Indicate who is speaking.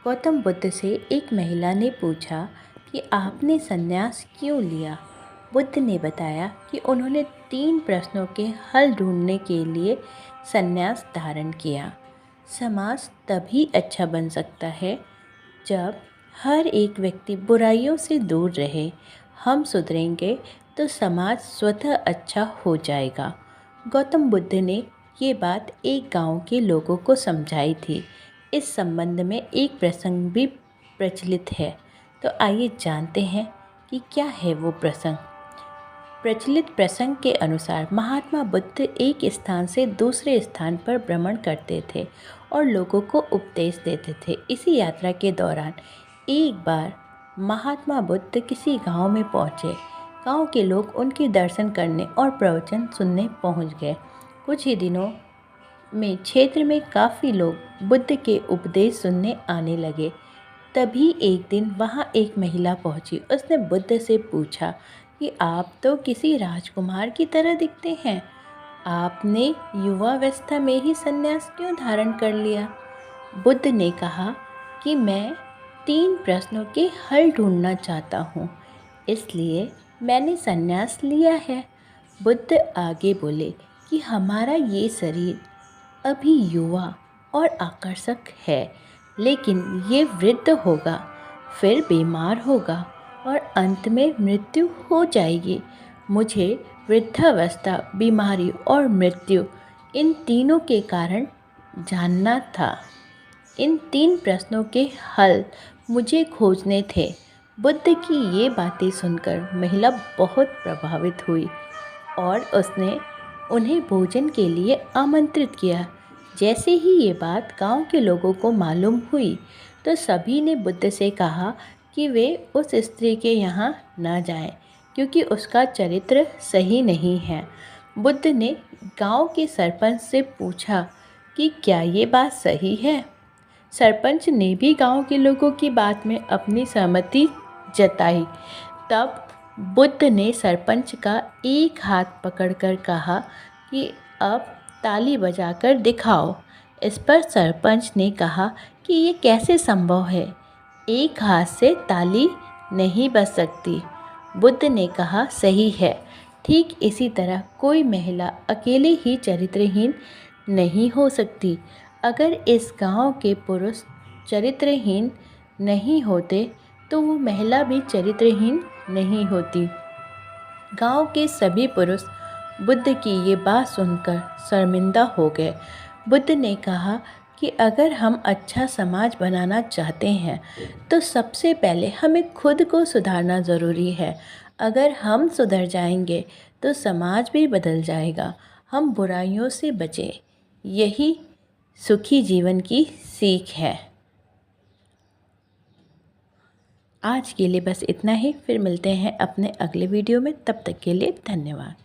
Speaker 1: गौतम बुद्ध से एक महिला ने पूछा कि आपने संन्यास क्यों लिया। बुद्ध ने बताया कि उन्होंने 3 प्रश्नों के हल ढूंढने के लिए संन्यास धारण किया। समाज तभी अच्छा बन सकता है जब हर एक व्यक्ति बुराइयों से दूर रहे। हम सुधरेंगे तो समाज स्वतः अच्छा हो जाएगा। गौतम बुद्ध ने ये बात एक गांव के लोगों को समझाई थी। इस संबंध में एक प्रसंग भी प्रचलित है, तो आइए जानते हैं कि क्या है वो प्रसंग। प्रचलित प्रसंग के अनुसार महात्मा बुद्ध एक स्थान से दूसरे स्थान पर भ्रमण करते थे और लोगों को उपदेश देते थे। इसी यात्रा के दौरान एक बार महात्मा बुद्ध किसी गांव में पहुंचे। गांव के लोग उनके दर्शन करने और प्रवचन सुनने पहुंच गए। कुछ ही दिनों में क्षेत्र में काफ़ी लोग बुद्ध के उपदेश सुनने आने लगे। तभी एक दिन वहाँ एक महिला पहुँची। उसने बुद्ध से पूछा कि आप तो किसी राजकुमार की तरह दिखते हैं, आपने युवावस्था में ही संन्यास क्यों धारण कर लिया। बुद्ध ने कहा कि मैं 3 प्रश्नों के हल ढूंढना चाहता हूँ, इसलिए मैंने संन्यास लिया है। बुद्ध आगे बोले कि हमारा ये शरीर अभी युवा और आकर्षक है, लेकिन ये वृद्ध होगा, फिर बीमार होगा और अंत में मृत्यु हो जाएगी। मुझे वृद्धावस्था, बीमारी और मृत्यु, इन तीनों के कारण जानना था। इन 3 प्रश्नों के हल मुझे खोजने थे। बुद्ध की ये बातें सुनकर महिला बहुत प्रभावित हुई और उसने उन्हें भोजन के लिए आमंत्रित किया। जैसे ही ये बात गांव के लोगों को मालूम हुई तो सभी ने बुद्ध से कहा कि वे उस स्त्री के यहाँ न जाएं, क्योंकि उसका चरित्र सही नहीं है। बुद्ध ने गांव के सरपंच से पूछा कि क्या ये बात सही है। सरपंच ने भी गांव के लोगों की बात में अपनी सहमति जताई। तब बुद्ध ने सरपंच का एक हाथ पकड़कर कहा कि अब ताली बजाकर दिखाओ। इस पर सरपंच ने कहा कि ये कैसे संभव है, एक हाथ से ताली नहीं बज सकती। बुद्ध ने कहा सही है। ठीक इसी तरह कोई महिला अकेले ही चरित्रहीन नहीं हो सकती। अगर इस गांव के पुरुष चरित्रहीन नहीं होते तो वो महिला भी चरित्रहीन नहीं होती। गांव के सभी पुरुष बुद्ध की ये बात सुनकर शर्मिंदा हो गए। बुद्ध ने कहा कि अगर हम अच्छा समाज बनाना चाहते हैं तो सबसे पहले हमें खुद को सुधारना ज़रूरी है। अगर हम सुधर जाएंगे तो समाज भी बदल जाएगा। हम बुराइयों से बचें, यही सुखी जीवन की सीख है। आज के लिए बस इतना ही। फिर मिलते हैं अपने अगले वीडियो में। तब तक के लिए धन्यवाद।